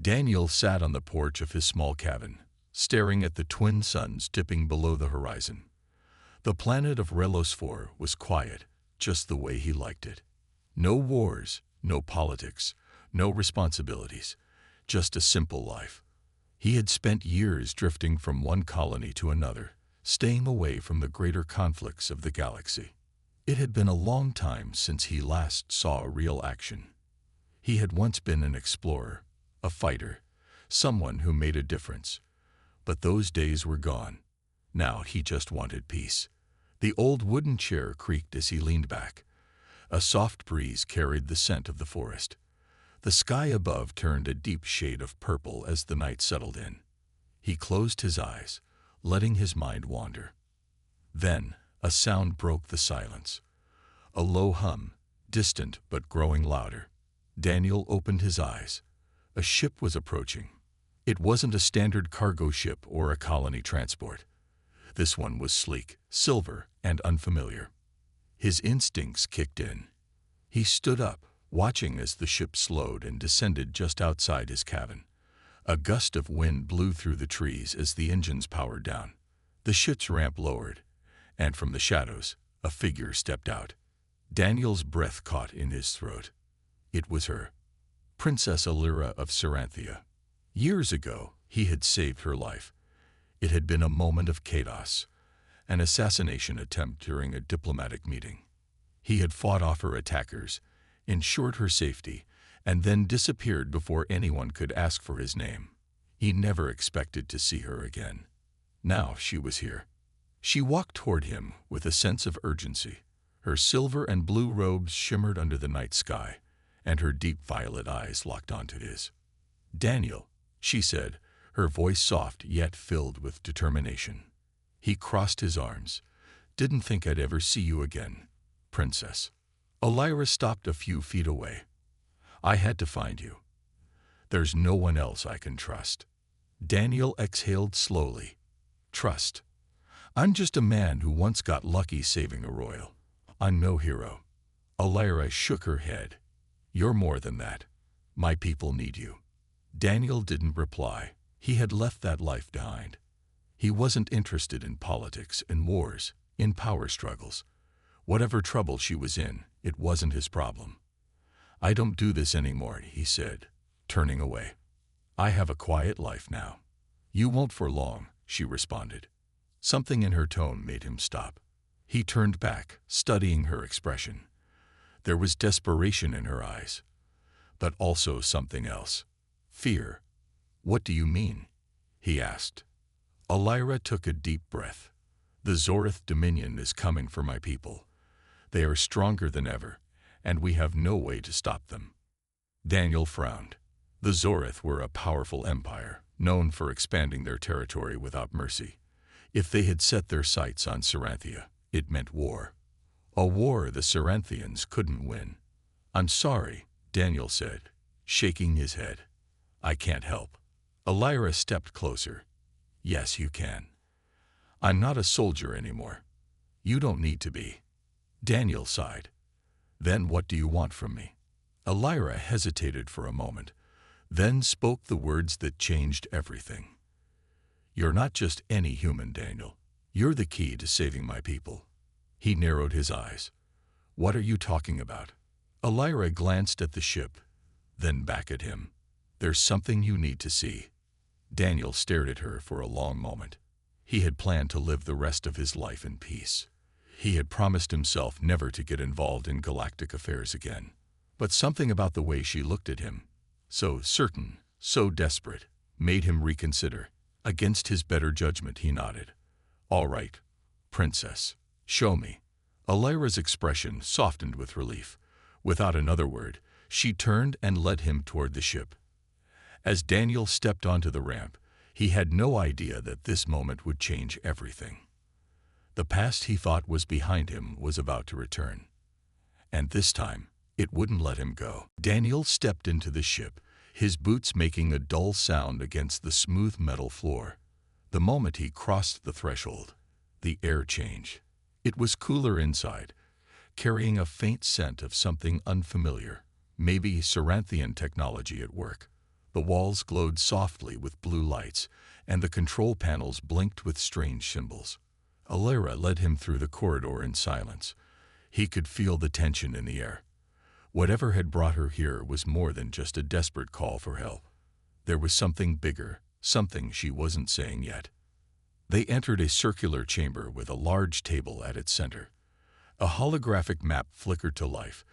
Daniel sat on the porch of his small cabin, staring at the twin suns dipping below the horizon. The planet of Relos 4 was quiet, just the way he liked it. No wars, no politics, no responsibilities, just a simple life. He had spent years drifting from one colony to another, staying away from the greater conflicts of the galaxy. It had been a long time since he last saw real action. He had once been an explorer, a fighter, someone who made a difference. But those days were gone. Now he just wanted peace. The old wooden chair creaked as he leaned back. A soft breeze carried the scent of the forest. The sky above turned a deep shade of purple as the night settled in. He closed his eyes, letting his mind wander. Then a sound broke the silence. A low hum, distant but growing louder. Daniel opened his eyes. A ship was approaching. It wasn't a standard cargo ship or a colony transport. This one was sleek, silver, and unfamiliar. His instincts kicked in. He stood up, watching as the ship slowed and descended just outside his cabin. A gust of wind blew through the trees as the engines powered down. The ship's ramp lowered, and from the shadows, a figure stepped out. Daniel's breath caught in his throat. It was her, Princess Alira of Saranthia. Years ago, he had saved her life. It had been a moment of chaos, an assassination attempt during a diplomatic meeting. He had fought off her attackers, ensured her safety, and then disappeared before anyone could ask for his name. He never expected to see her again. Now she was here. She walked toward him with a sense of urgency. Her silver and blue robes shimmered under the night sky, and her deep violet eyes locked onto his. "Daniel," she said, her voice soft yet filled with determination. He crossed his arms. "Didn't think I'd ever see you again, Princess." Alira stopped a few feet away. "I had to find you. There's no one else I can trust." Daniel exhaled slowly. "Trust? I'm just a man who once got lucky saving a royal. I'm no hero." Alira shook her head. "You're more than that. My people need you." Daniel didn't reply. He had left that life behind. He wasn't interested in politics and wars, in power struggles. Whatever trouble she was in, it wasn't his problem. "I don't do this anymore," he said, turning away. "I have a quiet life now." "You won't for long," she responded. Something in her tone made him stop. He turned back, studying her expression. There was desperation in her eyes, but also something else. Fear. "What do you mean?" he asked. Alira took a deep breath. "The Zorith Dominion is coming for my people. They are stronger than ever, and we have no way to stop them." Daniel frowned. The Zorith were a powerful empire, known for expanding their territory without mercy. If they had set their sights on Saranthia, it meant war. A war the Saranthians couldn't win. "I'm sorry," Daniel said, shaking his head. "I can't help." Alira stepped closer. "Yes, you can. I'm not a soldier anymore. You don't need to be." Daniel sighed. "Then what do you want from me?" Alira hesitated for a moment, then spoke the words that changed everything. "You're not just any human, Daniel. You're the key to saving my people." He narrowed his eyes. "What are you talking about?" Alira glanced at the ship, then back at him. "There's something you need to see." Daniel stared at her for a long moment. He had planned to live the rest of his life in peace. He had promised himself never to get involved in galactic affairs again. But something about the way she looked at him, so certain, so desperate, made him reconsider. Against his better judgment, he nodded. "All right, Princess, show me." Alira's expression softened with relief. Without another word, she turned and led him toward the ship. As Daniel stepped onto the ramp, he had no idea that this moment would change everything. The past he thought was behind him was about to return. And this time, it wouldn't let him go. Daniel stepped into the ship, his boots making a dull sound against the smooth metal floor. The moment he crossed the threshold, the air changed. It was cooler inside, carrying a faint scent of something unfamiliar, maybe Saranthian technology at work. The walls glowed softly with blue lights, and the control panels blinked with strange symbols. Alara led him through the corridor in silence. He could feel the tension in the air. Whatever had brought her here was more than just a desperate call for help. There was something bigger, something she wasn't saying yet. They entered a circular chamber with a large table at its center. A holographic map flickered to life,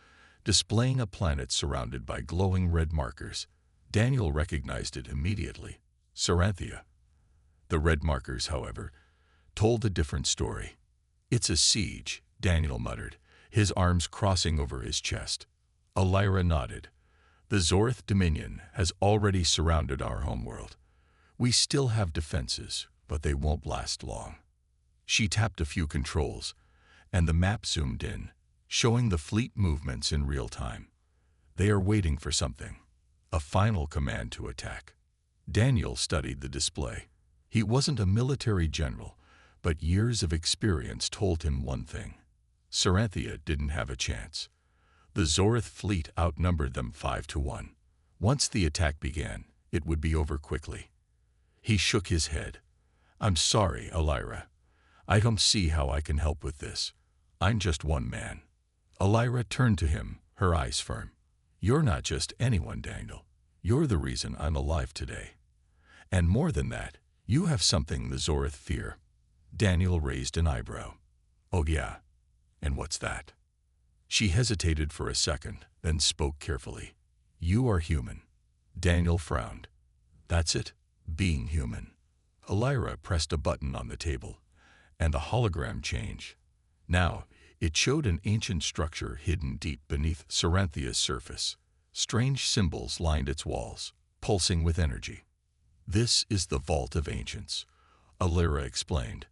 displaying a planet surrounded by glowing red markers. Daniel recognized it immediately. Saranthia. The red markers, however, told a different story. "It's a siege," Daniel muttered, his arms crossing over his chest. Alara nodded. "The Zorth Dominion has already surrounded our homeworld. We still have defenses, but they won't last long." She tapped a few controls, and the map zoomed in, showing the fleet movements in real time. They are waiting for something. A final command to attack. Daniel studied the display. He wasn't a military general, but years of experience told him one thing. Saranthia didn't have a chance. The Zorth fleet outnumbered them 5-1. Once the attack began, it would be over quickly. He shook his head. "I'm sorry, Alara. I don't see how I can help with this. I'm just one man." Alara turned to him, her eyes firm. "You're not just anyone, Daniel. You're the reason I'm alive today. And more than that, you have something the Zorth fear." Daniel raised an eyebrow. "Oh yeah, and what's that?" She hesitated for a second, then spoke carefully. "You are human." Daniel frowned. "That's it, being human." Alara pressed a button on the table, and the hologram changed. Now, it showed an ancient structure hidden deep beneath Saranthia's surface. Strange symbols lined its walls, pulsing with energy. "This is the Vault of Ancients," Alara explained.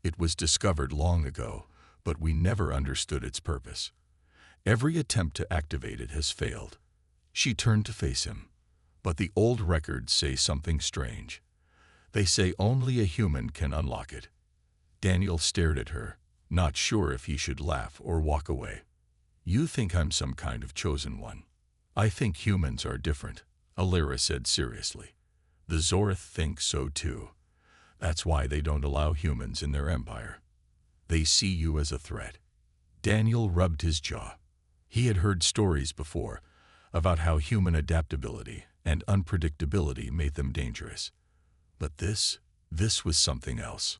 "It was discovered long ago, but we never understood its purpose. Every attempt to activate it has failed." She turned to face him. "But the old records say something strange. They say only a human can unlock it." Daniel stared at her, not sure if he should laugh or walk away. "You think I'm some kind of chosen one." "I think humans are different," Alara said seriously. "The Zorth think so too. That's why they don't allow humans in their empire. They see you as a threat." Daniel rubbed his jaw. He had heard stories before about how human adaptability and unpredictability made them dangerous. But this was something else.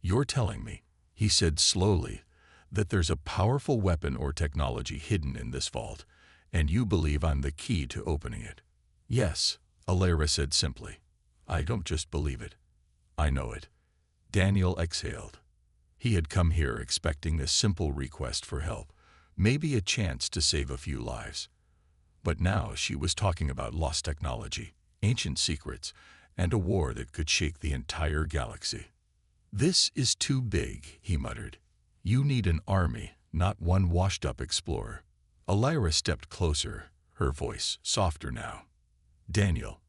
"You're telling me," he said slowly, "that there's a powerful weapon or technology hidden in this vault, and you believe I'm the key to opening it." "Yes," Alara said simply. "I don't just believe it. I know it." Daniel exhaled. He had come here expecting a simple request for help, maybe a chance to save a few lives. But now she was talking about lost technology, ancient secrets, and a war that could shake the entire galaxy. "This is too big," he muttered. "You need an army, not one washed-up explorer." Alara stepped closer, her voice softer now. "Daniel,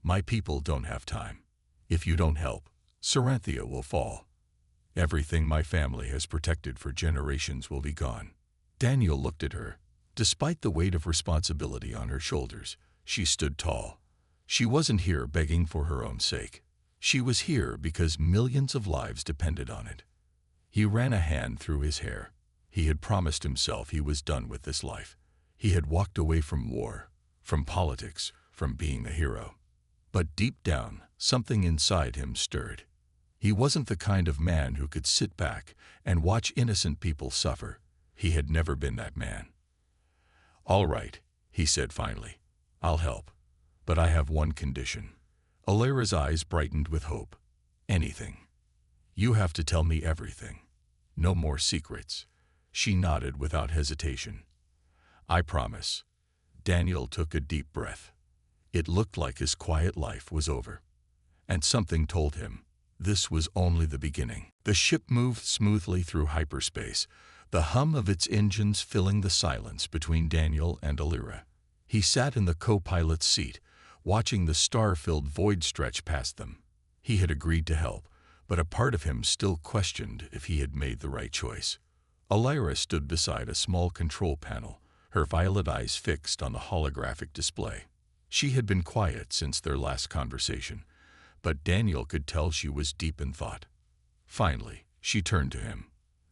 my people don't have time. If you don't help, Saranthia will fall. Everything my family has protected for generations will be gone." Daniel looked at her. Despite the weight of responsibility on her shoulders, she stood tall. She wasn't here begging for her own sake. She was here because millions of lives depended on it. He ran a hand through his hair. He had promised himself he was done with this life. He had walked away from war, from politics, from being a hero. But deep down, something inside him stirred. He wasn't the kind of man who could sit back and watch innocent people suffer. He had never been that man. "All right," he said finally. "I'll help. But I have one condition." Alara's eyes brightened with hope. "Anything. You have to tell me everything. No more secrets." She nodded without hesitation. "I promise." Daniel took a deep breath. It looked like his quiet life was over. And something told him this was only the beginning. The ship moved smoothly through hyperspace, the hum of its engines filling the silence between Daniel and Alara. He sat in the co-pilot's seat, watching the star-filled void stretch past them. He had agreed to help, but a part of him still questioned if he had made the right choice. Alara stood beside a small control panel, her violet eyes fixed on the holographic display. She had been quiet since their last conversation, but Daniel could tell she was deep in thought. Finally, she turned to him.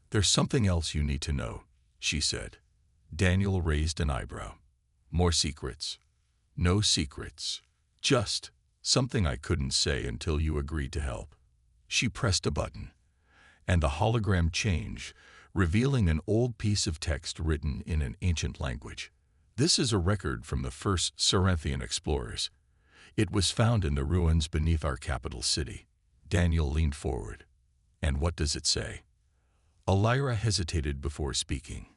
"There's something else you need to know," she said. Daniel raised an eyebrow. "More secrets?" "No secrets. Just something I couldn't say until you agreed to help." She pressed a button, and the hologram changed, revealing an old piece of text written in an ancient language. "This is a record from the first Cerinthian explorers. It was found in the ruins beneath our capital city." Daniel leaned forward. "And what does it say?" Elira hesitated before speaking.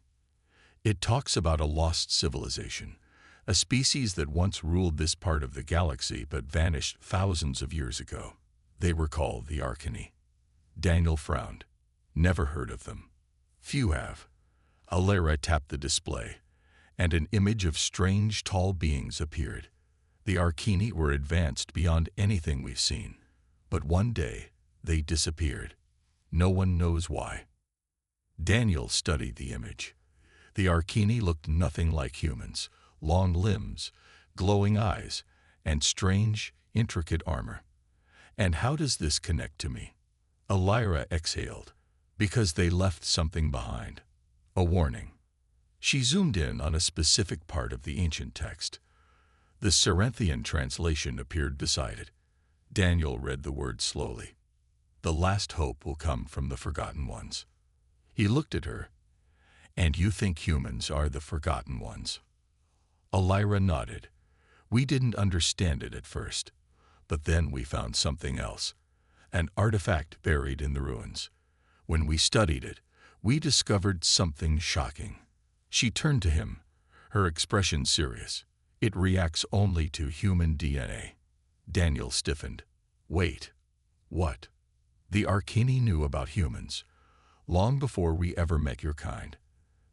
"It talks about a lost civilization, a species that once ruled this part of the galaxy but vanished thousands of years ago. They were called the Arcani." Daniel frowned. "Never heard of them." "Few have." Elira tapped the display, and an image of strange, tall beings appeared. The Arcani were advanced beyond anything we've seen, but one day they disappeared. No one knows why. Daniel studied the image. The Arcani looked nothing like humans: long limbs, glowing eyes, and strange, intricate armor. "And how does this connect to me?" Elira exhaled. "Because they left something behind. A warning." She zoomed in on a specific part of the ancient text. The Cerinthian translation appeared beside it. Daniel read the words slowly. "The last hope will come from the forgotten ones." He looked at her. "And you think humans are the forgotten ones?" Elira nodded. "We didn't understand it at first, but then we found something else, an artifact buried in the ruins. When we studied it, we discovered something shocking." She turned to him, her expression serious. "It reacts only to human DNA." Daniel stiffened. "Wait. What?" "The Arcani knew about humans, long before we ever met your kind.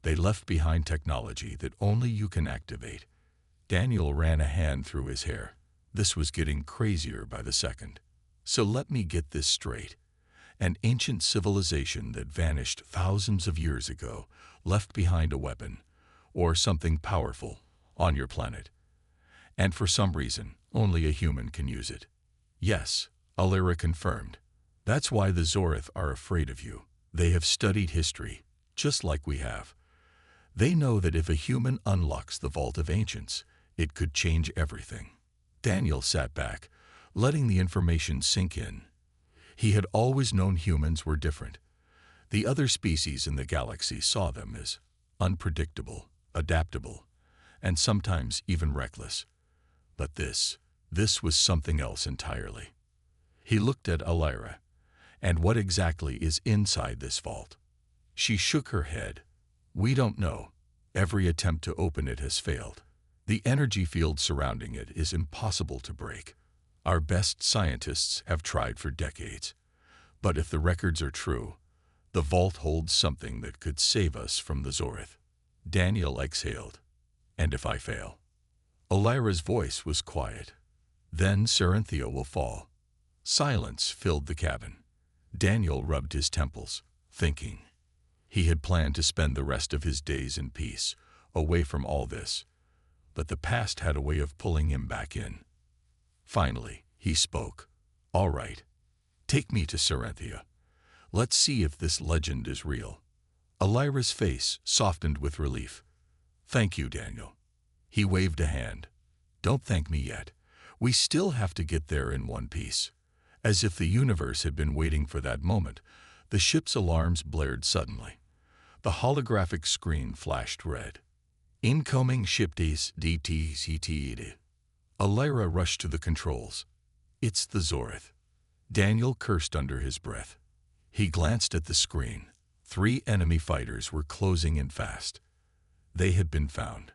They left behind technology that only you can activate." Daniel ran a hand through his hair. This was getting crazier by the second. "So let me get this straight. An ancient civilization that vanished thousands of years ago left behind a weapon, or something powerful, on your planet. And for some reason, only a human can use it." "Yes," Elira confirmed. "That's why the Zorith are afraid of you. They have studied history, just like we have. They know that if a human unlocks the Vault of Ancients, it could change everything." Daniel sat back, letting the information sink in. He had always known humans were different. The other species in the galaxy saw them as unpredictable, adaptable, and sometimes even reckless. But this was something else entirely. He looked at Elira. "And what exactly is inside this vault?" She shook her head. "We don't know. Every attempt to open it has failed. The energy field surrounding it is impossible to break. Our best scientists have tried for decades. But if the records are true, the vault holds something that could save us from the Zorith." Daniel exhaled. "And if I fail?" Elira's voice was quiet. "Then Cerinthia will fall." Silence filled the cabin. Daniel rubbed his temples, thinking. He had planned to spend the rest of his days in peace, away from all this. But the past had a way of pulling him back in. Finally, he spoke. "All right. Take me to Cerinthia. Let's see if this legend is real." Elira's face softened with relief. "Thank you, Daniel." He waved a hand. "Don't thank me yet. We still have to get there in one piece." As if the universe had been waiting for that moment, the ship's alarms blared suddenly. The holographic screen flashed red. "Incoming ship DTCT." Elira rushed to the controls. "It's the Zorith." Daniel cursed under his breath. He glanced at the screen. 3 enemy fighters were closing in fast. They had been found.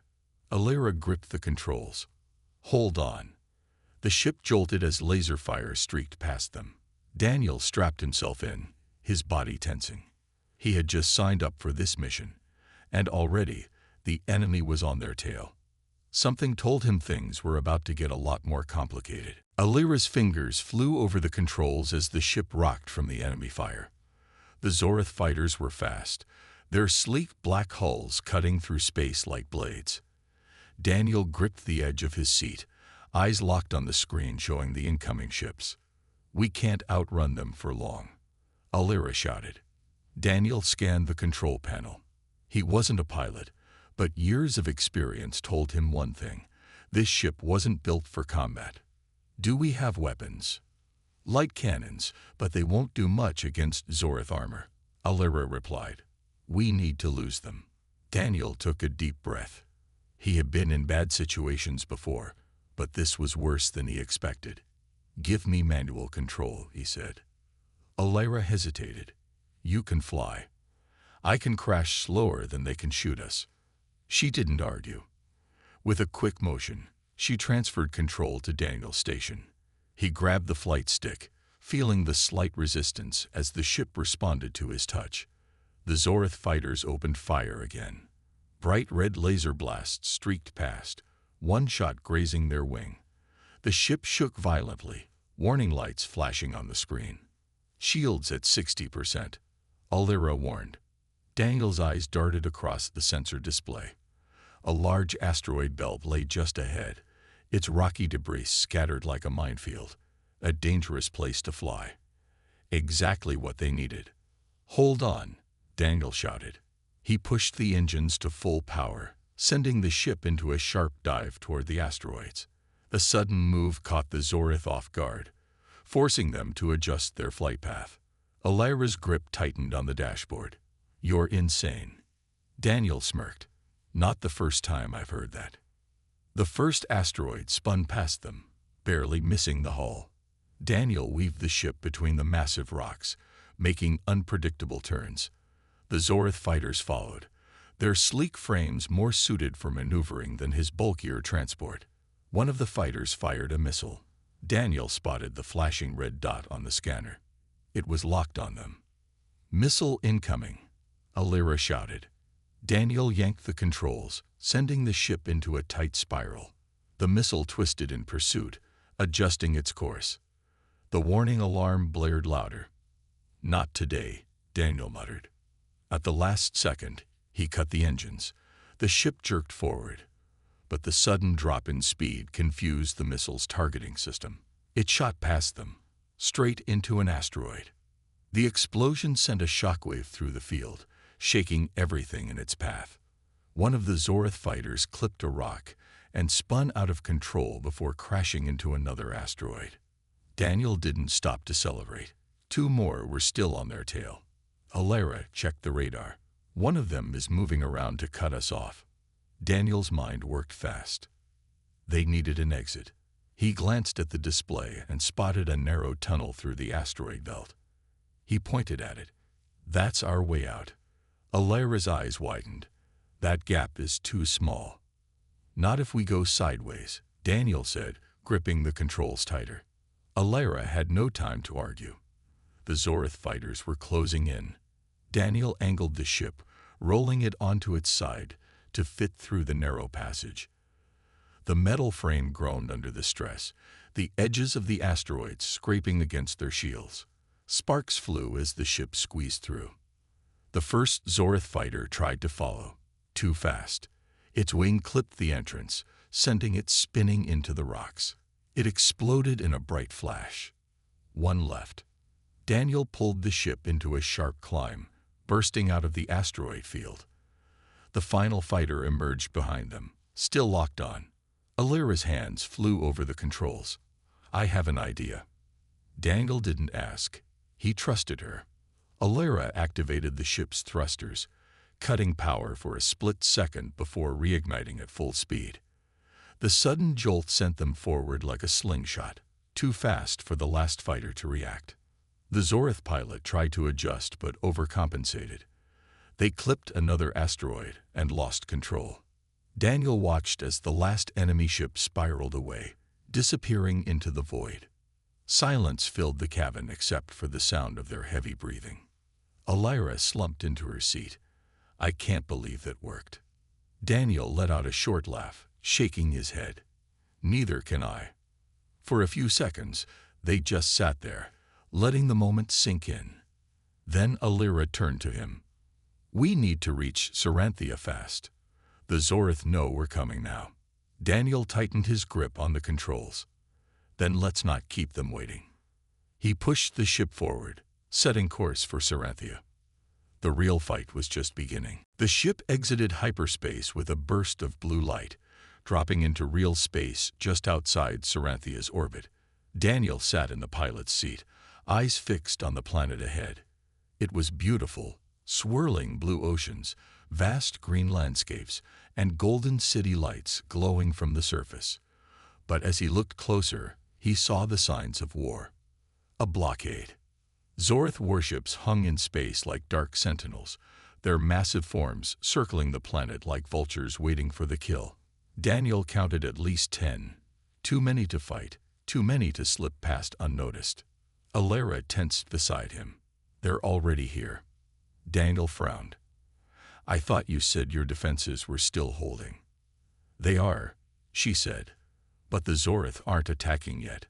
Elira gripped the controls. "Hold on." The ship jolted as laser fire streaked past them. Daniel strapped himself in, his body tensing. He had just signed up for this mission, and already the enemy was on their tail. Something told him things were about to get a lot more complicated. Elira's fingers flew over the controls as the ship rocked from the enemy fire. The Zorith fighters were fast, their sleek black hulls cutting through space like blades. Daniel gripped the edge of his seat, eyes locked on the screen showing the incoming ships. "We can't outrun them for long," Alira shouted. Daniel scanned the control panel. He wasn't a pilot, but years of experience told him one thing: this ship wasn't built for combat. "Do we have weapons?" "Light cannons, but they won't do much against Zorith armor," Alira replied. "We need to lose them." Daniel took a deep breath. He had been in bad situations before, but this was worse than he expected. "Give me manual control," he said. Alira hesitated. "You can fly. I can crash slower than they can shoot us." She didn't argue. With a quick motion, she transferred control to Daniel's station. He grabbed the flight stick, feeling the slight resistance as the ship responded to his touch. The Zorith fighters opened fire again. Bright red laser blasts streaked past, one shot grazing their wing. The ship shook violently, warning lights flashing on the screen. "Shields at 60%, Alira warned. Daniel's eyes darted across the sensor display. A large asteroid belt lay just ahead, its rocky debris scattered like a minefield. A dangerous place to fly. Exactly what they needed. "Hold on," Daniel shouted. He pushed the engines to full power, sending the ship into a sharp dive toward the asteroids. The sudden move caught the Zorith off guard, forcing them to adjust their flight path. Alira's grip tightened on the dashboard. "You're insane." Daniel smirked. "Not the first time I've heard that." The first asteroid spun past them, barely missing the hull. Daniel weaved the ship between the massive rocks, making unpredictable turns. The Zorith fighters followed, their sleek frames more suited for maneuvering than his bulkier transport. One of the fighters fired a missile. Daniel spotted the flashing red dot on the scanner. It was locked on them. "Missile incoming," Alira shouted. Daniel yanked the controls, sending the ship into a tight spiral. The missile twisted in pursuit, adjusting its course. The warning alarm blared louder. "Not today," Daniel muttered. At the last second, he cut the engines. The ship jerked forward, but the sudden drop in speed confused the missile's targeting system. It shot past them, straight into an asteroid. The explosion sent a shockwave through the field, shaking everything in its path. One of the Zorith fighters clipped a rock and spun out of control before crashing into another asteroid. Daniel didn't stop to celebrate. Two more were still on their tail. Alira checked the radar. "One of them is moving around to cut us off." Daniel's mind worked fast. They needed an exit. He glanced at the display and spotted a narrow tunnel through the asteroid belt. He pointed at it. "That's our way out." Alira's eyes widened. "That gap is too small." "Not if we go sideways," Daniel said, gripping the controls tighter. Alira had no time to argue. The Zorith fighters were closing in. Daniel angled the ship, rolling it onto its side to fit through the narrow passage. The metal frame groaned under the stress, the edges of the asteroids scraping against their shields. Sparks flew as the ship squeezed through. The first Zorith fighter tried to follow. Too fast. Its wing clipped the entrance, sending it spinning into the rocks. It exploded in a bright flash. One left. Daniel pulled the ship into a sharp climb, bursting out of the asteroid field. The final fighter emerged behind them, still locked on. Alira's hands flew over the controls. "I have an idea." Daniel didn't ask. He trusted her. Alira activated the ship's thrusters, cutting power for a split second before reigniting at full speed. The sudden jolt sent them forward like a slingshot, too fast for the last fighter to react. The Zorith pilot tried to adjust but overcompensated. They clipped another asteroid and lost control. Daniel watched as the last enemy ship spiraled away, disappearing into the void. Silence filled the cabin except for the sound of their heavy breathing. Alira slumped into her seat. "I can't believe that worked." Daniel let out a short laugh, shaking his head. "Neither can I." For a few seconds, they just sat there, letting the moment sink in. Then Alira turned to him. "We need to reach Saranthia fast. The Zorith know we're coming now." Daniel tightened his grip on the controls. Then let's not keep them waiting. He pushed the ship forward, setting course for Saranthia. The real fight was just beginning. The ship exited hyperspace with a burst of blue light, dropping into real space just outside Saranthia's orbit. Daniel sat in the pilot's seat, eyes fixed on the planet ahead. It was beautiful, swirling blue oceans, vast green landscapes, and golden city lights glowing from the surface. But as he looked closer, he saw the signs of war. A blockade. Zorth warships hung in space like dark sentinels, their massive forms circling the planet like vultures waiting for the kill. Daniel counted at least 10. Too many to fight, too many to slip past unnoticed. Alara tensed beside him. They're already here. Daniel frowned. I thought you said your defenses were still holding. They are, she said. But the Zorth aren't attacking yet.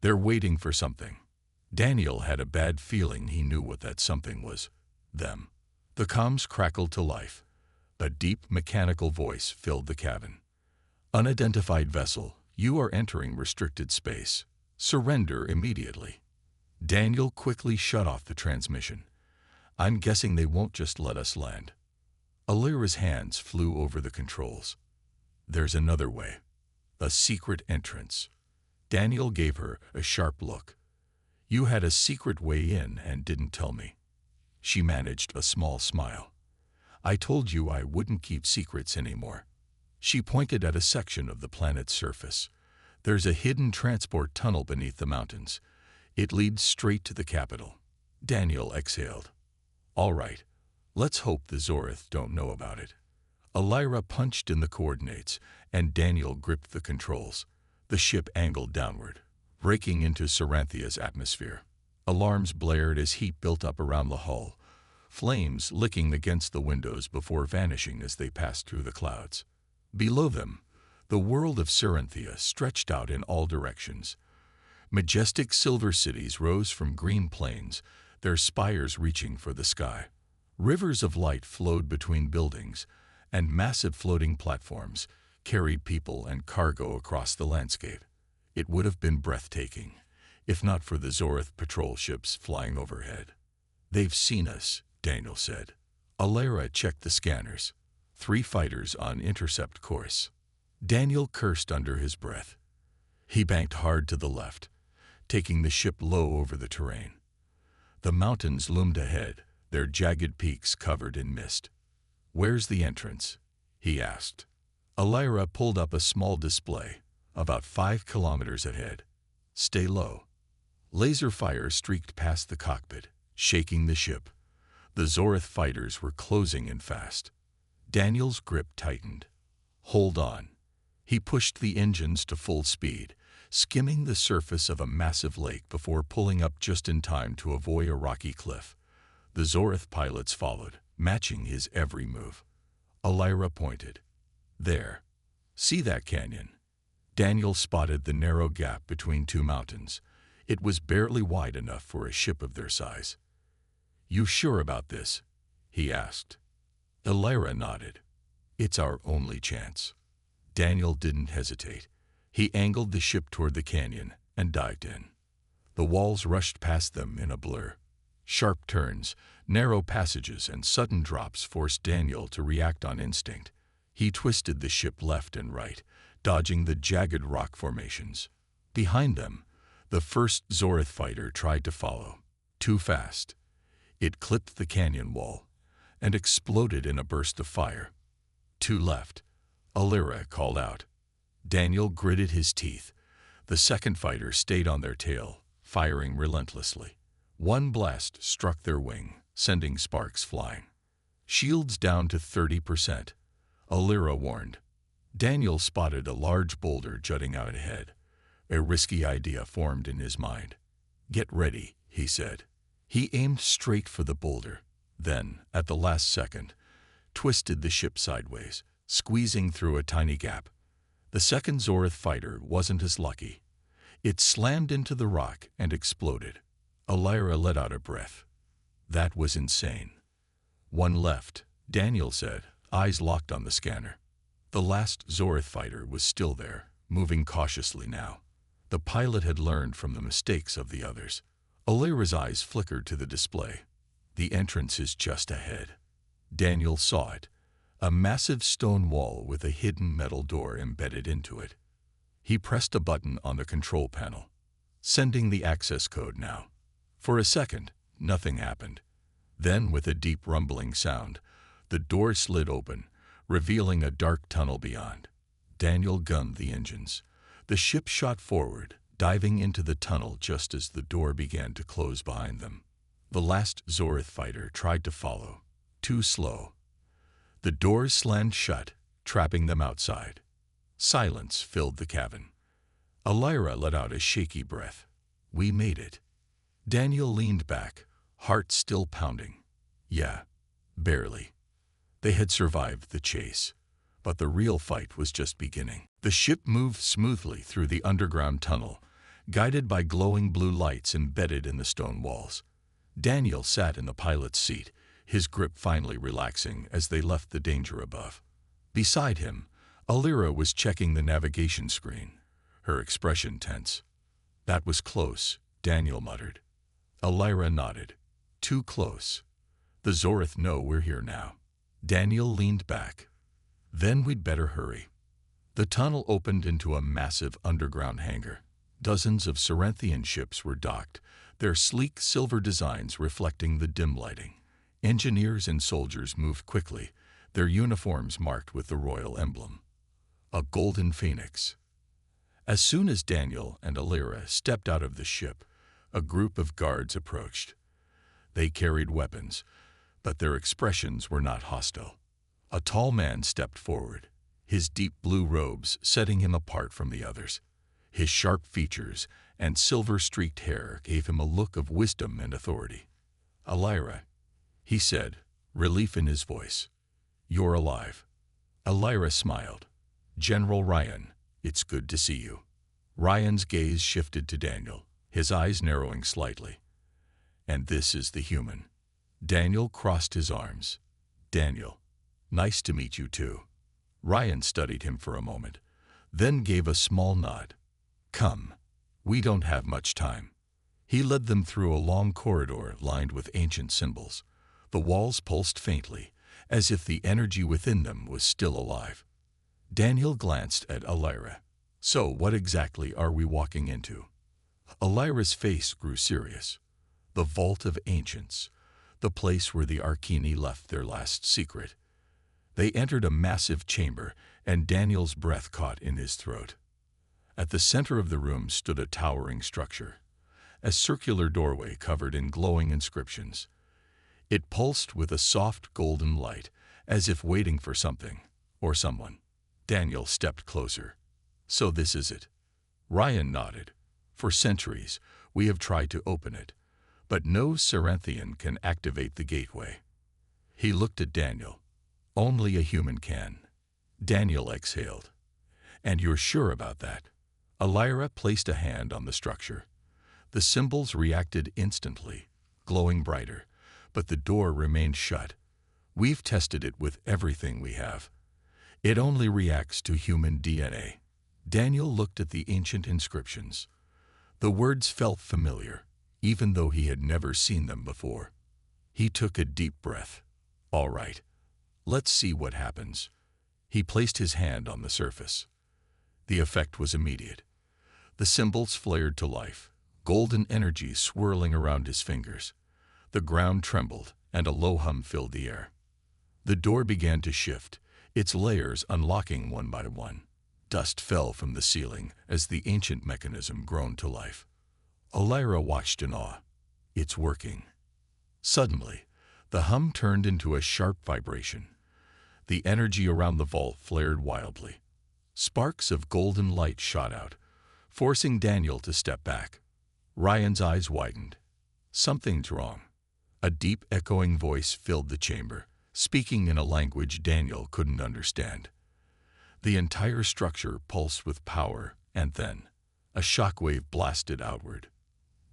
They're waiting for something. Daniel had a bad feeling he knew what that something was. Them. The comms crackled to life. A deep mechanical voice filled the cabin. Unidentified vessel, you are entering restricted space. Surrender immediately. Daniel quickly shut off the transmission. I'm guessing they won't just let us land. Alira's hands flew over the controls. There's another way. A secret entrance. Daniel gave her a sharp look. You had a secret way in and didn't tell me. She managed a small smile. I told you I wouldn't keep secrets anymore. She pointed at a section of the planet's surface. There's a hidden transport tunnel beneath the mountains. It leads straight to the capital. Daniel exhaled. All right, let's hope the Zorth don't know about it. Alira punched in the coordinates, and Daniel gripped the controls. The ship angled downward, breaking into Saranthia's atmosphere. Alarms blared as heat built up around the hull, flames licking against the windows before vanishing as they passed through the clouds. Below them, the world of Saranthia stretched out in all directions. Majestic silver cities rose from green plains, their spires reaching for the sky. Rivers of light flowed between buildings, and massive floating platforms carried people and cargo across the landscape. It would have been breathtaking, if not for the Zorth patrol ships flying overhead. They've seen us, Daniel said. Alara checked the scanners. 3 fighters on intercept course. Daniel cursed under his breath. He banked hard to the left, taking the ship low over the terrain. The mountains loomed ahead, their jagged peaks covered in mist. Where's the entrance? He asked. Alira pulled up a small display, about 5 kilometers ahead. Stay low. Laser fire streaked past the cockpit, shaking the ship. The Zorth fighters were closing in fast. Daniel's grip tightened. Hold on. He pushed the engines to full speed, skimming the surface of a massive lake before pulling up just in time to avoid a rocky cliff. The Zorth pilots followed, matching his every move. Alira pointed. There. See that canyon? Daniel spotted the narrow gap between 2 mountains. It was barely wide enough for a ship of their size. You sure about this? He asked. Alira nodded. It's our only chance. Daniel didn't hesitate. He angled the ship toward the canyon and dived in. The walls rushed past them in a blur. Sharp turns, narrow passages, and sudden drops forced Daniel to react on instinct. He twisted the ship left and right, dodging the jagged rock formations. Behind them, the first Zorth fighter tried to follow. Too fast. It clipped the canyon wall and exploded in a burst of fire. To left, Alira called out. Daniel gritted his teeth. The second fighter stayed on their tail, firing relentlessly. One blast struck their wing, sending sparks flying. Shields down to 30%. Alira warned. Daniel spotted a large boulder jutting out ahead. A risky idea formed in his mind. Get ready, he said. He aimed straight for the boulder, then, at the last second, twisted the ship sideways, squeezing through a tiny gap. The second Zorth fighter wasn't as lucky. It slammed into the rock and exploded. Alira let out a breath. That was insane. One left, Daniel said, eyes locked on the scanner. The last Zorith fighter was still there, moving cautiously now. The pilot had learned from the mistakes of the others. Alira's eyes flickered to the display. The entrance is just ahead. Daniel saw it, a massive stone wall with a hidden metal door embedded into it. He pressed a button on the control panel, sending the access code now. For a second, nothing happened. Then, with a deep rumbling sound, the door slid open, revealing a dark tunnel beyond. Daniel gunned the engines. The ship shot forward, diving into the tunnel just as the door began to close behind them. The last Zorith fighter tried to follow. Too slow. The doors slammed shut, trapping them outside. Silence filled the cabin. Alira let out a shaky breath. We made it. Daniel leaned back, heart still pounding. Yeah, barely. They had survived the chase, but the real fight was just beginning. The ship moved smoothly through the underground tunnel, guided by glowing blue lights embedded in the stone walls. Daniel sat in the pilot's seat, his grip finally relaxing as they left the danger above. Beside him, Alira was checking the navigation screen, her expression tense. That was close, Daniel muttered. Alira nodded. Too close. The Zorith know we're here now. Daniel leaned back. Then we'd better hurry. The tunnel opened into a massive underground hangar. Dozens of Cerinthian ships were docked, their sleek silver designs reflecting the dim lighting. Engineers and soldiers moved quickly, their uniforms marked with the royal emblem. A golden phoenix. As soon as Daniel and Alira stepped out of the ship, a group of guards approached. They carried weapons, but their expressions were not hostile. A tall man stepped forward, his deep blue robes setting him apart from the others. His sharp features and silver-streaked hair gave him a look of wisdom and authority. Alira, he said, relief in his voice. You're alive. Alira smiled. General Ryan, it's good to see you. Ryan's gaze shifted to Daniel, his eyes narrowing slightly. And this is the human. Daniel crossed his arms. Daniel, nice to meet you too. Ryan studied him for a moment, then gave a small nod. Come, we don't have much time. He led them through a long corridor lined with ancient symbols. The walls pulsed faintly, as if the energy within them was still alive. Daniel glanced at Alira. So what exactly are we walking into? Alira's face grew serious. The Vault of Ancients, the place where the Arcani left their last secret. They entered a massive chamber, and Daniel's breath caught in his throat. At the center of the room stood a towering structure, a circular doorway covered in glowing inscriptions. It pulsed with a soft golden light, as if waiting for something, or someone. Daniel stepped closer. So this is it. Ryan nodded. For centuries, we have tried to open it, but no Cerinthian can activate the gateway. He looked at Daniel. Only a human can. Daniel exhaled. And you're sure about that? Alira placed a hand on the structure. The symbols reacted instantly, glowing brighter, but the door remained shut. We've tested it with everything we have. It only reacts to human DNA. Daniel looked at the ancient inscriptions. The words felt familiar, even though he had never seen them before. He took a deep breath. All right, let's see what happens. He placed his hand on the surface. The effect was immediate. The symbols flared to life, golden energy swirling around his fingers. The ground trembled, and a low hum filled the air. The door began to shift, its layers unlocking one by one. Dust fell from the ceiling as the ancient mechanism groaned to life. Alira watched in awe. It's working. Suddenly, the hum turned into a sharp vibration. The energy around the vault flared wildly. Sparks of golden light shot out, forcing Daniel to step back. Ryan's eyes widened. Something's wrong. A deep echoing voice filled the chamber, speaking in a language Daniel couldn't understand. The entire structure pulsed with power, and then a shockwave blasted outward.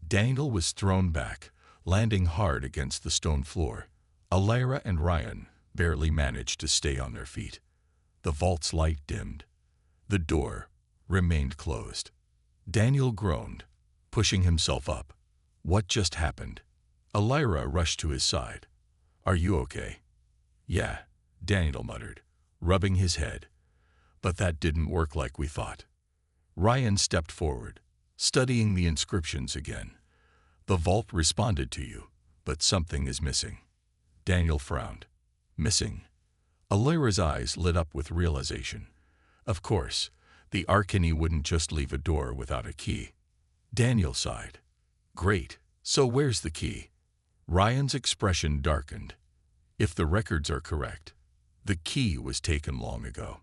Daniel was thrown back, landing hard against the stone floor. Alira and Ryan barely managed to stay on their feet. The vault's light dimmed. The door remained closed. Daniel groaned, pushing himself up. What just happened? Elira rushed to his side. Are you okay? Yeah, Daniel muttered, rubbing his head. But that didn't work like we thought. Ryan stepped forward, studying the inscriptions again. The vault responded to you, but something is missing. Daniel frowned. Missing? Elira's eyes lit up with realization. Of course, the Arcany wouldn't just leave a door without a key. Daniel sighed. Great, so where's the key? Ryan's expression darkened. If the records are correct, the key was taken long ago.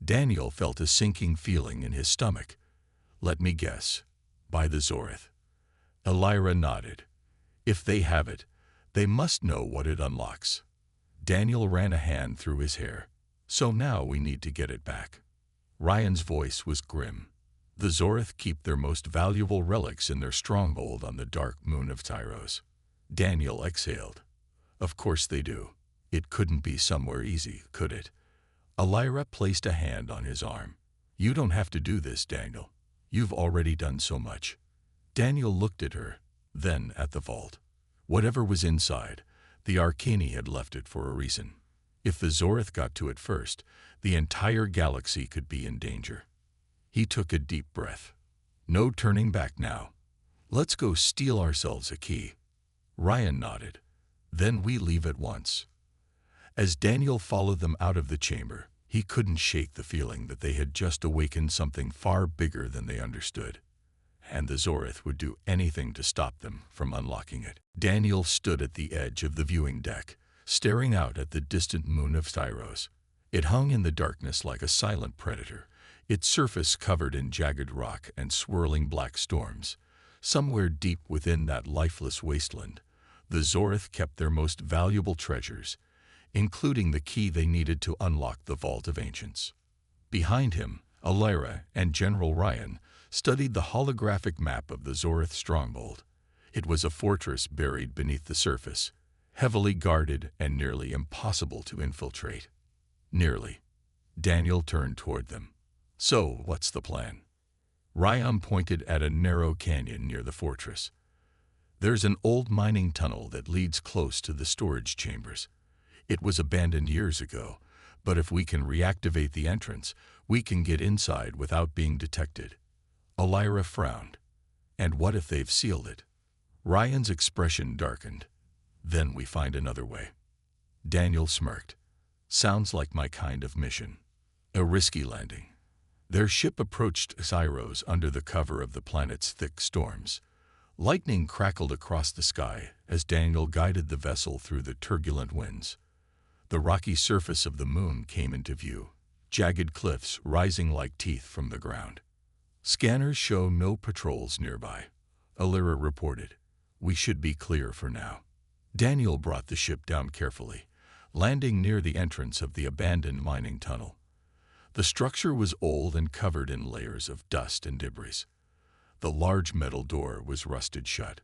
Daniel felt a sinking feeling in his stomach. Let me guess. By the Zorith. Elira nodded. If they have it, they must know what it unlocks. Daniel ran a hand through his hair. So now we need to get it back. Ryan's voice was grim. The Zorith keep their most valuable relics in their stronghold on the dark moon of Tyros. Daniel exhaled. Of course they do. It couldn't be somewhere easy, could it? Elira placed a hand on his arm. You don't have to do this, Daniel. You've already done so much. Daniel looked at her, then at the vault. Whatever was inside, the Arcany had left it for a reason. If the Zorith got to it first, the entire galaxy could be in danger. He took a deep breath. No turning back now. Let's go steal ourselves a key. Ryan nodded. Then we leave at once. As Daniel followed them out of the chamber, he couldn't shake the feeling that they had just awakened something far bigger than they understood. And the Zorith would do anything to stop them from unlocking it. Daniel stood at the edge of the viewing deck, staring out at the distant moon of Tyros. It hung in the darkness like a silent predator, its surface covered in jagged rock and swirling black storms. Somewhere deep within that lifeless wasteland, the Zorith kept their most valuable treasures, including the key they needed to unlock the Vault of Ancients. Behind him, Elira and General Ryan studied the holographic map of the Zorith stronghold. It was a fortress buried beneath the surface, heavily guarded and nearly impossible to infiltrate. Nearly. Daniel turned toward them. So, what's the plan? Ryan pointed at a narrow canyon near the fortress. There's an old mining tunnel that leads close to the storage chambers. It was abandoned years ago, but if we can reactivate the entrance, we can get inside without being detected. Elira frowned. And what if they've sealed it? Ryan's expression darkened. Then we find another way. Daniel smirked. Sounds like my kind of mission. A risky landing. Their ship approached Tyros under the cover of the planet's thick storms. Lightning crackled across the sky as Daniel guided the vessel through the turbulent winds. The rocky surface of the moon came into view, jagged cliffs rising like teeth from the ground. Scanners show no patrols nearby, Elira reported. We should be clear for now. Daniel brought the ship down carefully, landing near the entrance of the abandoned mining tunnel. The structure was old and covered in layers of dust and debris. The large metal door was rusted shut.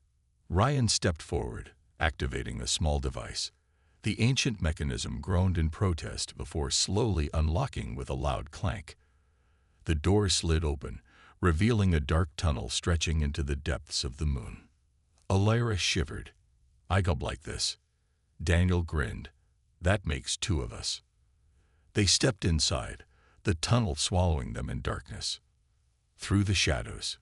Ryan stepped forward, activating a small device. The ancient mechanism groaned in protest before slowly unlocking with a loud clank. The door slid open, revealing a dark tunnel stretching into the depths of the moon. Elira shivered. I go like this. Daniel grinned. That makes two of us. They stepped inside, the tunnel swallowing them in darkness. Through the shadows.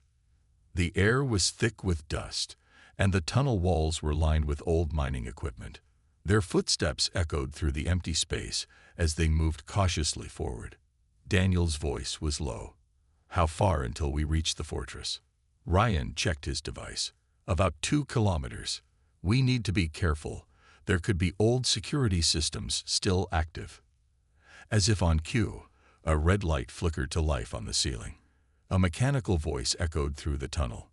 The air was thick with dust, and the tunnel walls were lined with old mining equipment. Their footsteps echoed through the empty space as they moved cautiously forward. Daniel's voice was low. How far until we reach the fortress? Ryan checked his device. About 2 kilometers. We need to be careful. There could be old security systems still active. As if on cue, a red light flickered to life on the ceiling. A mechanical voice echoed through the tunnel.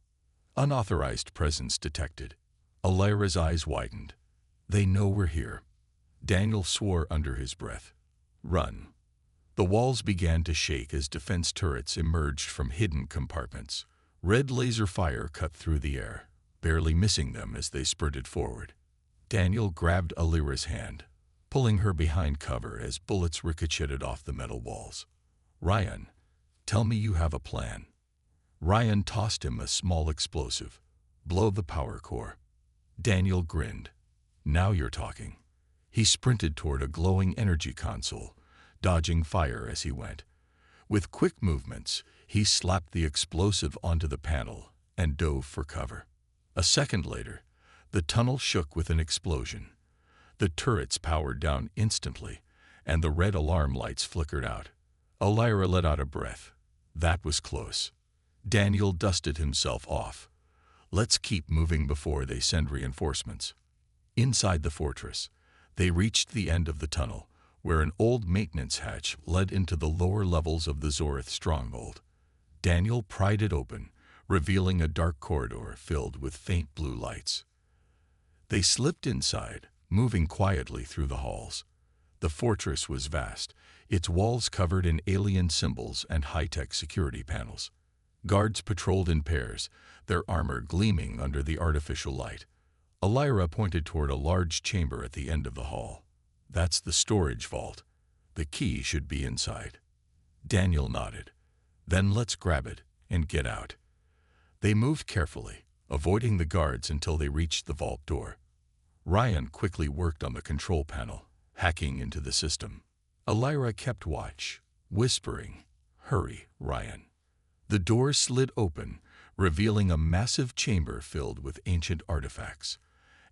Unauthorized presence detected. Elira's eyes widened. They know we're here. Daniel swore under his breath. Run. The walls began to shake as defense turrets emerged from hidden compartments. Red laser fire cut through the air, barely missing them as they spurted forward. Daniel grabbed Elira's hand. pulling her behind cover as bullets ricocheted off the metal walls. "Ryan, tell me you have a plan." Ryan tossed him a small explosive. "Blow the power core." Daniel grinned. "Now you're talking." He sprinted toward a glowing energy console, dodging fire as he went. With quick movements, he slapped the explosive onto the panel and dove for cover. A second later, the tunnel shook with an explosion. The turrets powered down instantly, and the red alarm lights flickered out. Elira let out a breath. That was close. Daniel dusted himself off. "Let's keep moving before they send reinforcements." Inside the fortress, they reached the end of the tunnel, where an old maintenance hatch led into the lower levels of the Zorith stronghold. Daniel pried it open, revealing a dark corridor filled with faint blue lights. They slipped inside, moving quietly through the halls. The fortress was vast, its walls covered in alien symbols and high-tech security panels. Guards patrolled in pairs, their armor gleaming under the artificial light. Elira pointed toward a large chamber at the end of the hall. "That's the storage vault. The key should be inside." Daniel nodded. "Then let's grab it and get out." They moved carefully, avoiding the guards until they reached the vault door. Ryan quickly worked on the control panel, hacking into the system. Elira kept watch, whispering, "Hurry, Ryan." The door slid open, revealing a massive chamber filled with ancient artifacts.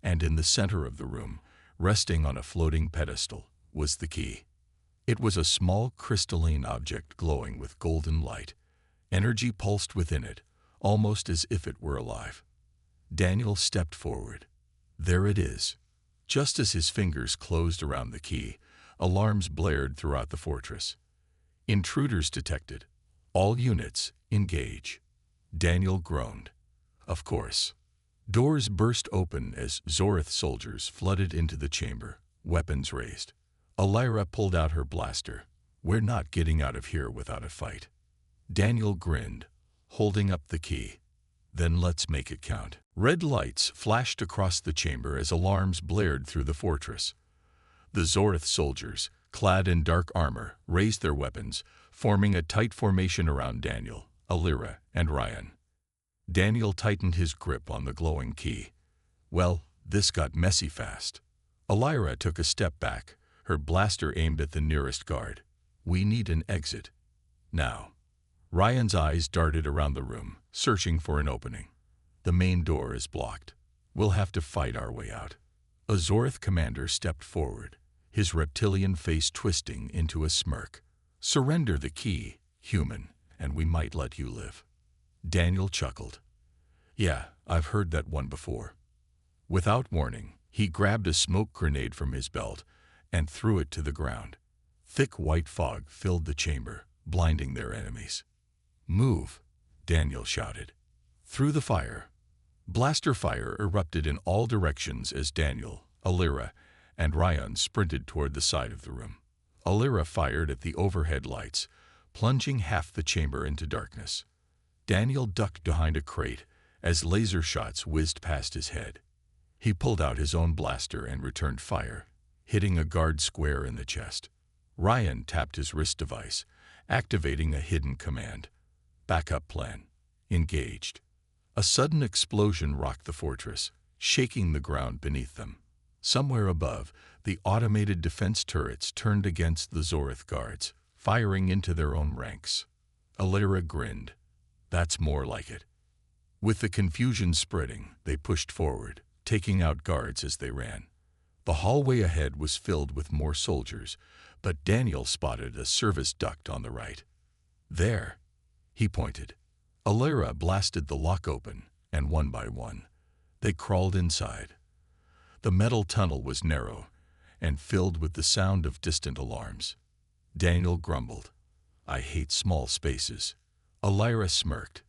And in the center of the room, resting on a floating pedestal, was the key. It was a small crystalline object glowing with golden light. Energy pulsed within it, almost as if it were alive. Daniel stepped forward. There it is. Just as his fingers closed around the key, alarms blared throughout the fortress. "Intruders detected. All units, engage." Daniel groaned. Of course. Doors burst open as Zorith soldiers flooded into the chamber, weapons raised. Elira pulled out her blaster. "We're not getting out of here without a fight." Daniel grinned, holding up the key. "Then let's make it count." Red lights flashed across the chamber as alarms blared through the fortress. The Zorith soldiers, clad in dark armor, raised their weapons, forming a tight formation around Daniel, Elira, and Ryan. Daniel tightened his grip on the glowing key. Well, this got messy fast. Elira took a step back, her blaster aimed at the nearest guard. "We need an exit. Now." Ryan's eyes darted around the room, searching for an opening. "The main door is blocked. We'll have to fight our way out." A Zorith commander stepped forward, his reptilian face twisting into a smirk. "Surrender the key, human, and we might let you live." Daniel chuckled. "Yeah, I've heard that one before." Without warning, he grabbed a smoke grenade from his belt and threw it to the ground. Thick white fog filled the chamber, blinding their enemies. "Move," Daniel shouted. Through the fire, blaster fire erupted in all directions as Daniel, Elira, and Ryan sprinted toward the side of the room. Elira fired at the overhead lights, plunging half the chamber into darkness. Daniel ducked behind a crate as laser shots whizzed past his head. He pulled out his own blaster and returned fire, hitting a guard square in the chest. Ryan tapped his wrist device, activating a hidden command. Backup plan. Engaged. A sudden explosion rocked the fortress, shaking the ground beneath them. Somewhere above, the automated defense turrets turned against the Zorith guards, firing into their own ranks. Elira grinned. That's more like it. With the confusion spreading, they pushed forward, taking out guards as they ran. The hallway ahead was filled with more soldiers, but Daniel spotted a service duct on the right. "There," he pointed. Elira blasted the lock open, and one by one, they crawled inside. The metal tunnel was narrow and filled with the sound of distant alarms. Daniel grumbled, "I hate small spaces." Elira smirked,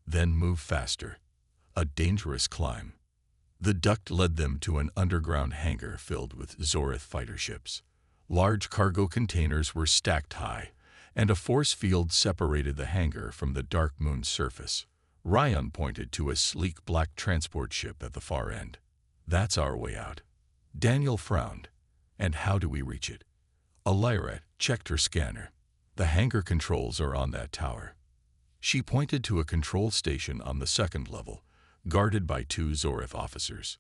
"Then move faster." A dangerous climb. The duct led them to an underground hangar filled with Zorith fighter ships. Large cargo containers were stacked high, and a force field separated the hangar from the dark moon's surface. Ryan pointed to a sleek black transport ship at the far end. "That's our way out." Daniel frowned. And how do we reach it? Elira checked her scanner. The hangar controls are on that tower. She pointed to a control station on the second level, guarded by 2 Zorith officers.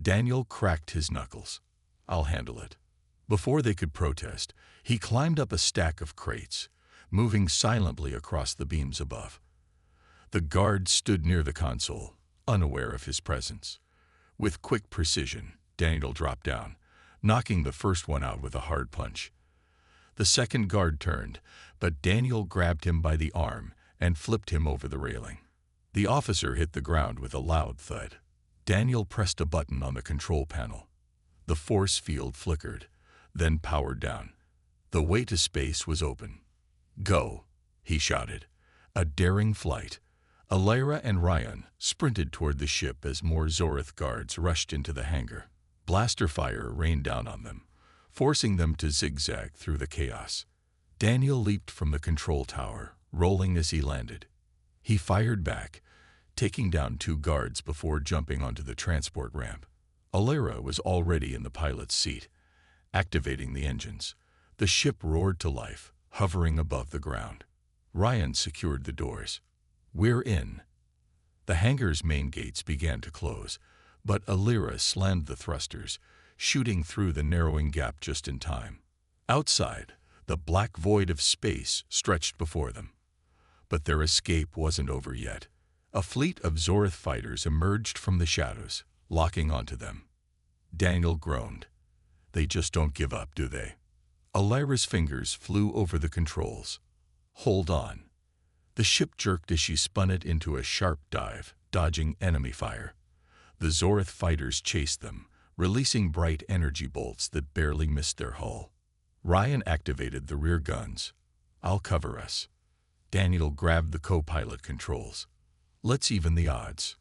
Daniel cracked his knuckles. I'll handle it. Before they could protest, he climbed up a stack of crates, moving silently across the beams above. The guard stood near the console, unaware of his presence. With quick precision, Daniel dropped down, knocking the first one out with a hard punch. The second guard turned, but Daniel grabbed him by the arm and flipped him over the railing. The officer hit the ground with a loud thud. Daniel pressed a button on the control panel. The force field flickered, then powered down. The way to space was open. Go, he shouted. A daring flight. Elira and Ryan sprinted toward the ship as more Zorith guards rushed into the hangar. Blaster fire rained down on them, forcing them to zigzag through the chaos. Daniel leaped from the control tower, rolling as he landed. He fired back, taking down 2 guards before jumping onto the transport ramp. Elira was already in the pilot's seat, activating the engines. The ship roared to life, hovering above the ground. Ryan secured the doors. We're in. The hangar's main gates began to close, but Elira slammed the thrusters, shooting through the narrowing gap just in time. Outside, the black void of space stretched before them. But their escape wasn't over yet. A fleet of Zorith fighters emerged from the shadows, locking onto them. Daniel groaned. They just don't give up, do they? Elira's fingers flew over the controls. Hold on. The ship jerked as she spun it into a sharp dive, dodging enemy fire. The Zorith fighters chased them, releasing bright energy bolts that barely missed their hull. Ryan activated the rear guns. I'll cover us. Daniel grabbed the co-pilot controls. Let's even the odds.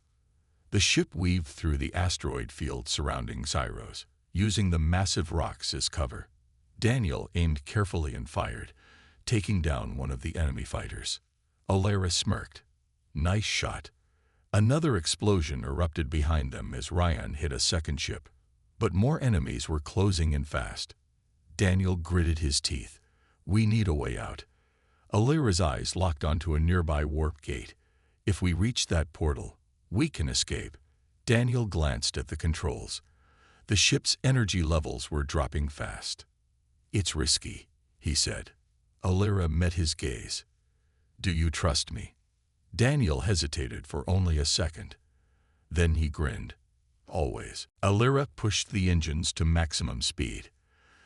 The ship weaved through the asteroid field surrounding Xyros, using the massive rocks as cover. Daniel aimed carefully and fired, taking down one of the enemy fighters. Elira smirked. Nice shot. Another explosion erupted behind them as Ryan hit a second ship. But more enemies were closing in fast. Daniel gritted his teeth. We need a way out. Elira's eyes locked onto a nearby warp gate. If we reach that portal, we can escape. Daniel glanced at the controls. The ship's energy levels were dropping fast. It's risky, he said. Elira met his gaze. Do you trust me? Daniel hesitated for only a second. Then he grinned. Always. Elira pushed the engines to maximum speed.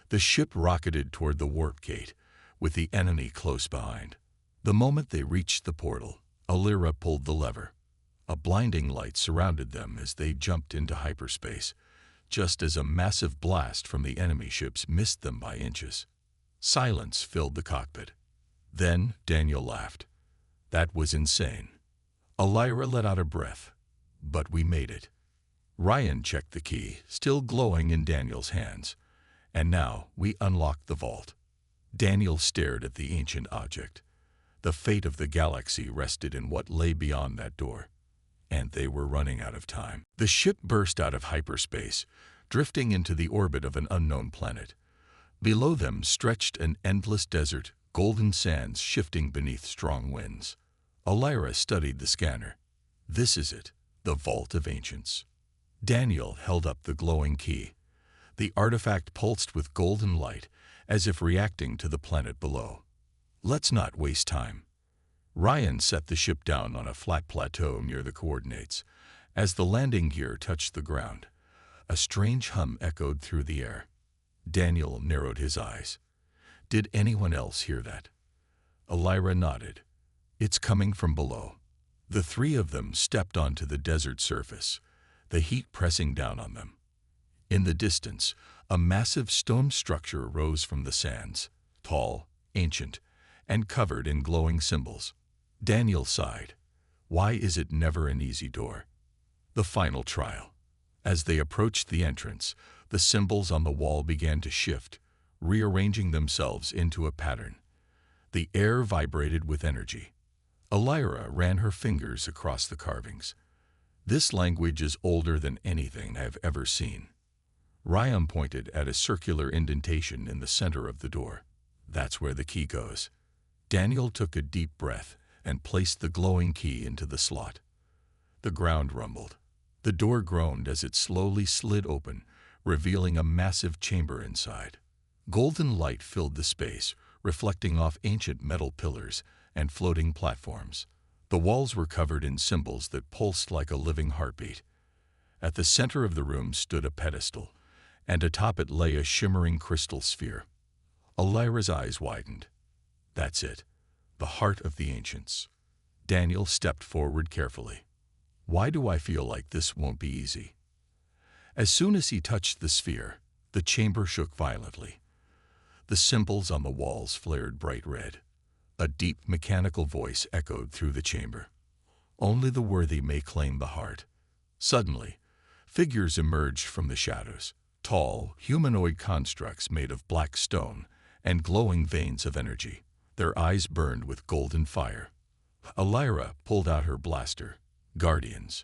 The ship rocketed toward the warp gate, with the enemy close behind. The moment they reached the portal, Elira pulled the lever. A blinding light surrounded them as they jumped into hyperspace, just as a massive blast from the enemy ships missed them by inches. Silence filled the cockpit. Then Daniel laughed. That was insane. Elira let out a breath. But we made it. Ryan checked the key, still glowing in Daniel's hands. And now we unlocked the vault. Daniel stared at the ancient object. The fate of the galaxy rested in what lay beyond that door. And they were running out of time. The ship burst out of hyperspace, drifting into the orbit of an unknown planet. Below them stretched an endless desert, golden sands shifting beneath strong winds. Elira studied the scanner. This is it, the Vault of Ancients. Daniel held up the glowing key. The artifact pulsed with golden light, as if reacting to the planet below. Let's not waste time. Ryan set the ship down on a flat plateau near the coordinates. As the landing gear touched the ground, a strange hum echoed through the air. Daniel narrowed his eyes. Did anyone else hear that? Elira nodded. It's coming from below. The 3 of them stepped onto the desert surface, the heat pressing down on them. In the distance, a massive stone structure rose from the sands, tall, ancient, and covered in glowing symbols. Daniel sighed. Why is it never an easy door? The final trial. As they approached the entrance, the symbols on the wall began to shift, rearranging themselves into a pattern. The air vibrated with energy. Elira ran her fingers across the carvings. This language is older than anything I have ever seen. Ryan pointed at a circular indentation in the center of the door. That's where the key goes. Daniel took a deep breath and placed the glowing key into the slot. The ground rumbled. The door groaned as it slowly slid open, revealing a massive chamber inside. Golden light filled the space, reflecting off ancient metal pillars and floating platforms. The walls were covered in symbols that pulsed like a living heartbeat. At the center of the room stood a pedestal, and atop it lay a shimmering crystal sphere. Alira's eyes widened. That's it, the heart of the ancients. Daniel stepped forward carefully. Why do I feel like this won't be easy? As soon as he touched the sphere, the chamber shook violently. The symbols on the walls flared bright red. A deep mechanical voice echoed through the chamber. Only the worthy may claim the heart. Suddenly, figures emerged from the shadows, tall, humanoid constructs made of black stone and glowing veins of energy. Their eyes burned with golden fire. Alira pulled out her blaster. Guardians.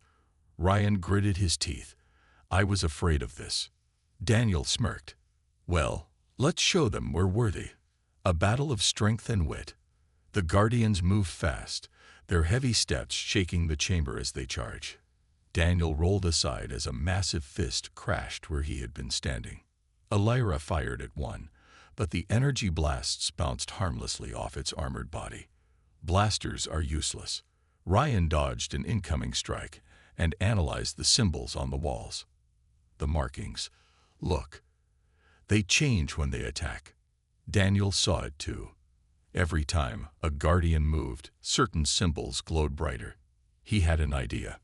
Ryan gritted his teeth. I was afraid of this. Daniel smirked. Well, let's show them we're worthy. A battle of strength and wit. The Guardians move fast, their heavy steps shaking the chamber as they charge. Daniel rolled aside as a massive fist crashed where he had been standing. Alira fired at one, but the energy blasts bounced harmlessly off its armored body. Blasters are useless. Ryan dodged an incoming strike and analyzed the symbols on the walls. The markings. Look. They change when they attack. Daniel saw it too. Every time a guardian moved, certain symbols glowed brighter. He had an idea.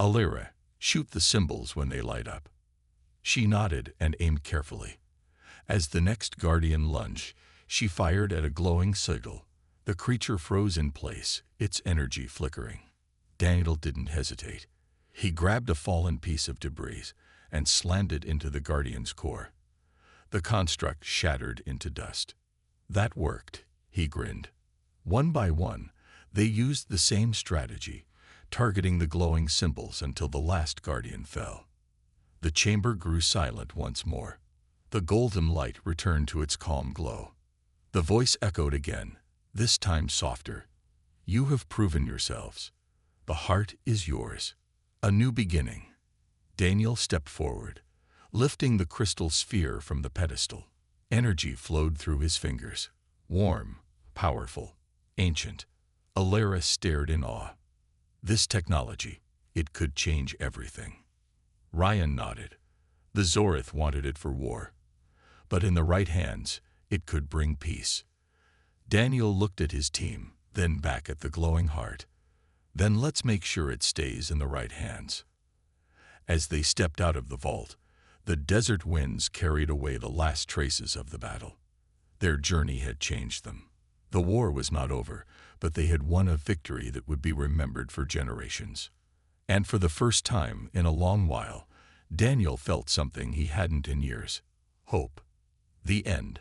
Alira, shoot the symbols when they light up. She nodded and aimed carefully. As the next guardian lunged, she fired at a glowing sigil. The creature froze in place, its energy flickering. Daniel didn't hesitate. He grabbed a fallen piece of debris and slammed it into the guardian's core. The construct shattered into dust. That worked, he grinned. One by one, they used the same strategy, targeting the glowing symbols until the last guardian fell. The chamber grew silent once more. The golden light returned to its calm glow. The voice echoed again, this time softer. You have proven yourselves. The heart is yours. A new beginning. Daniel stepped forward, lifting the crystal sphere from the pedestal. Energy flowed through his fingers. Warm, powerful, ancient. Alira stared in awe. This technology, it could change everything. Ryan nodded. The Zorith wanted it for war. But in the right hands, it could bring peace. Daniel looked at his team, then back at the glowing heart. Then let's make sure it stays in the right hands. As they stepped out of the vault, the desert winds carried away the last traces of the battle. Their journey had changed them. The war was not over, but they had won a victory that would be remembered for generations. And for the first time in a long while, Daniel felt something he hadn't in years. Hope. The end.